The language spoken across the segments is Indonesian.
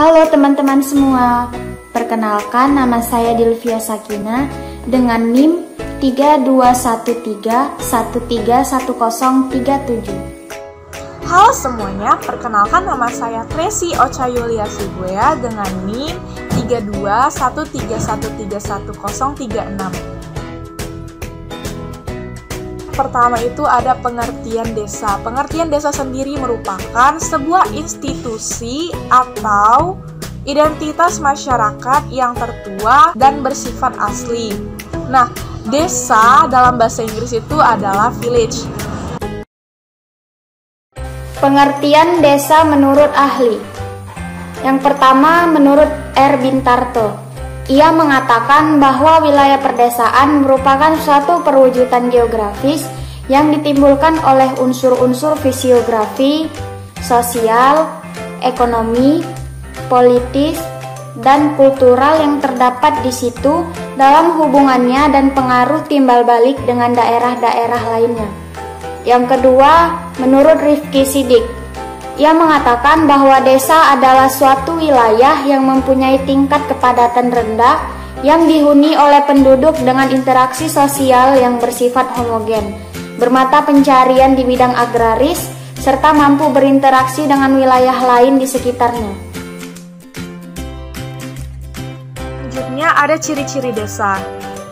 Halo teman-teman semua, perkenalkan nama saya Dilvia Sakina dengan NIM 3213131037. Halo semuanya, perkenalkan nama saya Tracy Ocha Yulia Sibuya dengan NIM 3213131036. Pertama itu ada pengertian desa. Pengertian desa sendiri merupakan sebuah institusi atau identitas masyarakat yang tertua dan bersifat asli. Nah, desa dalam bahasa Inggris itu adalah village. Pengertian desa menurut ahli. Yang pertama menurut R. Bintarto. Ia mengatakan bahwa wilayah perdesaan merupakan suatu perwujudan geografis yang ditimbulkan oleh unsur-unsur fisiografi, sosial, ekonomi, politis, dan kultural yang terdapat di situ dalam hubungannya dan pengaruh timbal balik dengan daerah-daerah lainnya. Yang kedua, menurut Rifki Sidik, ia mengatakan bahwa desa adalah suatu wilayah yang mempunyai tingkat kepadatan rendah yang dihuni oleh penduduk dengan interaksi sosial yang bersifat homogen, bermata pencarian di bidang agraris, serta mampu berinteraksi dengan wilayah lain di sekitarnya. Selanjutnya ada ciri-ciri desa.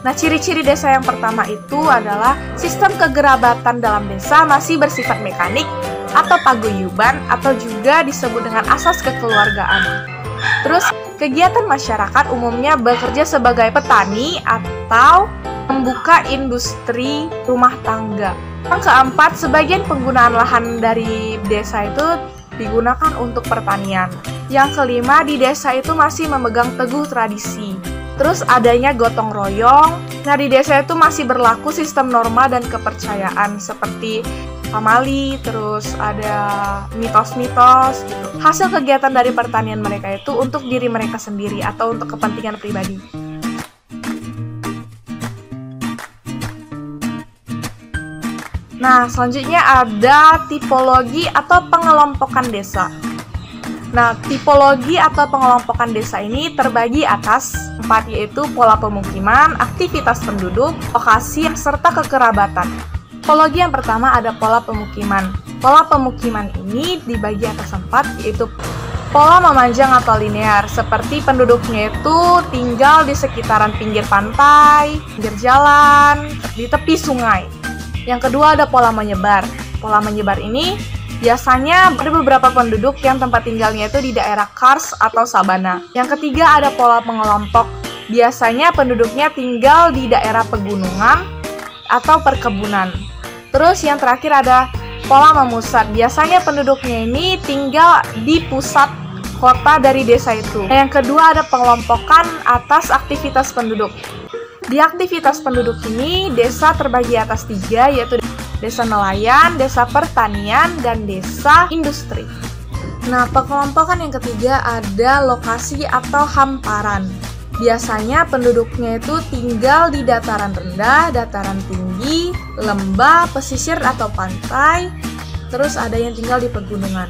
Nah, ciri-ciri desa yang pertama itu adalah sistem kegerabatan dalam desa masih bersifat mekanik atau paguyuban atau juga disebut dengan asas kekeluargaan. Terus, kegiatan masyarakat umumnya bekerja sebagai petani atau membuka industri rumah tangga. Yang keempat, sebagian penggunaan lahan dari desa itu digunakan untuk pertanian. Yang kelima, di desa itu masih memegang teguh tradisi. Terus adanya gotong royong. Nah, di desa itu masih berlaku sistem norma dan kepercayaan seperti pamali, terus ada mitos-mitos gitu. Hasil kegiatan dari pertanian mereka itu untuk diri mereka sendiri atau untuk kepentingan pribadi. Nah, selanjutnya ada tipologi atau pengelompokan desa. Nah, tipologi atau pengelompokan desa ini terbagi atas 4, yaitu pola pemukiman, aktivitas penduduk, lokasi, serta kekerabatan. Tipologi yang pertama ada pola pemukiman. Pola pemukiman ini dibagi atas 4, yaitu pola memanjang atau linear, seperti penduduknya itu tinggal di sekitaran pinggir pantai, pinggir jalan, di tepi sungai. Yang kedua ada pola menyebar. Pola menyebar ini biasanya ada beberapa penduduk yang tempat tinggalnya itu di daerah kars atau sabana. Yang ketiga ada pola pengelompok. Biasanya penduduknya tinggal di daerah pegunungan atau perkebunan. Terus yang terakhir ada pola memusat. Biasanya penduduknya ini tinggal di pusat kota dari desa itu. Yang kedua ada pengelompokan atas aktivitas penduduk. Di aktivitas penduduk ini, desa terbagi atas 3, yaitu desa nelayan, desa pertanian, dan desa industri. Nah, pengelompokan yang ketiga ada lokasi atau hamparan. Biasanya penduduknya itu tinggal di dataran rendah, dataran tinggi, lembah, pesisir atau pantai, terus ada yang tinggal di pegunungan.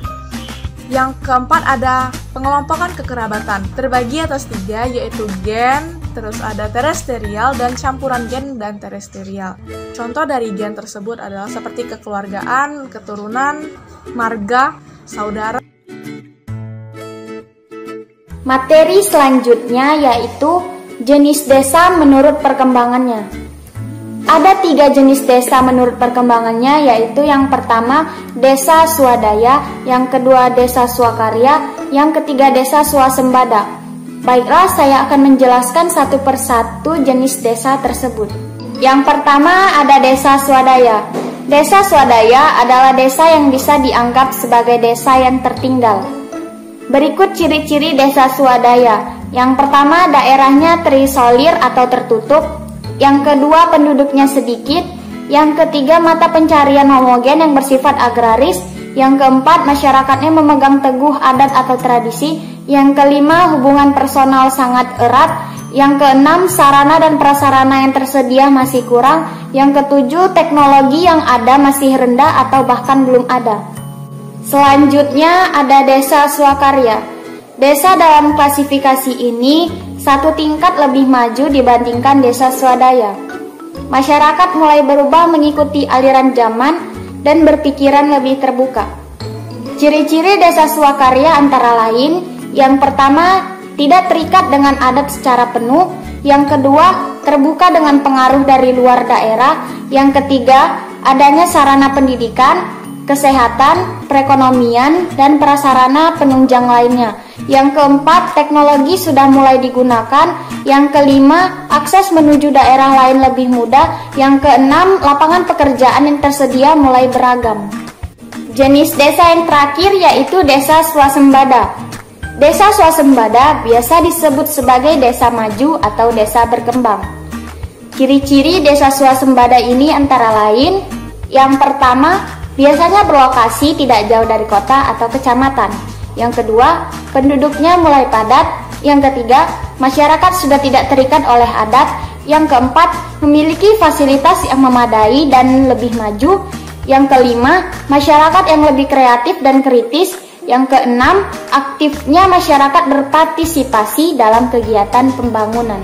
Yang keempat ada pengelompokan kekerabatan. Terbagi atas 3, yaitu gen, terus ada terestrial, dan campuran gen dan terestrial. Contoh dari gen tersebut adalah seperti kekeluargaan, keturunan, marga, saudara. Materi selanjutnya yaitu jenis desa menurut perkembangannya. Ada 3 jenis desa menurut perkembangannya, yaitu yang pertama desa swadaya, yang kedua desa swakarya, yang ketiga desa swasembada. Baiklah, saya akan menjelaskan satu persatu jenis desa tersebut. Yang pertama ada desa swadaya. Desa swadaya adalah desa yang bisa dianggap sebagai desa yang tertinggal. Berikut ciri-ciri desa swadaya. Yang pertama, daerahnya terisolir atau tertutup. Yang kedua, penduduknya sedikit. Yang ketiga, mata pencarian homogen yang bersifat agraris. Yang keempat, masyarakatnya memegang teguh adat atau tradisi. Yang kelima, hubungan personal sangat erat. Yang keenam, sarana dan prasarana yang tersedia masih kurang. Yang ketujuh, teknologi yang ada masih rendah atau bahkan belum ada. Selanjutnya ada desa swakarya. Desa dalam klasifikasi ini satu tingkat lebih maju dibandingkan desa swadaya. Masyarakat mulai berubah mengikuti aliran zaman dan berpikiran lebih terbuka. Ciri-ciri desa swakarya antara lain, yang pertama, tidak terikat dengan adat secara penuh. Yang kedua, terbuka dengan pengaruh dari luar daerah. Yang ketiga, adanya sarana pendidikan, kesehatan, perekonomian, dan prasarana penunjang lainnya. Yang keempat, teknologi sudah mulai digunakan. Yang kelima, akses menuju daerah lain lebih mudah. Yang keenam, lapangan pekerjaan yang tersedia mulai beragam. Jenis desa yang terakhir yaitu desa swasembada. Desa swasembada biasa disebut sebagai desa maju atau desa berkembang. Ciri-ciri desa swasembada ini antara lain, yang pertama, biasanya berlokasi tidak jauh dari kota atau kecamatan. Yang kedua, penduduknya mulai padat. Yang ketiga, masyarakat sudah tidak terikat oleh adat. Yang keempat, memiliki fasilitas yang memadai dan lebih maju. Yang kelima, masyarakat yang lebih kreatif dan kritis. Yang keenam, aktifnya masyarakat berpartisipasi dalam kegiatan pembangunan.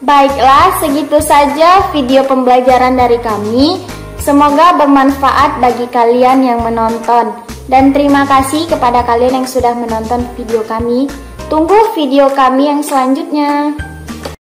Baiklah, segitu saja video pembelajaran dari kami. Semoga bermanfaat bagi kalian yang menonton. Dan terima kasih kepada kalian yang sudah menonton video kami. Tunggu video kami yang selanjutnya.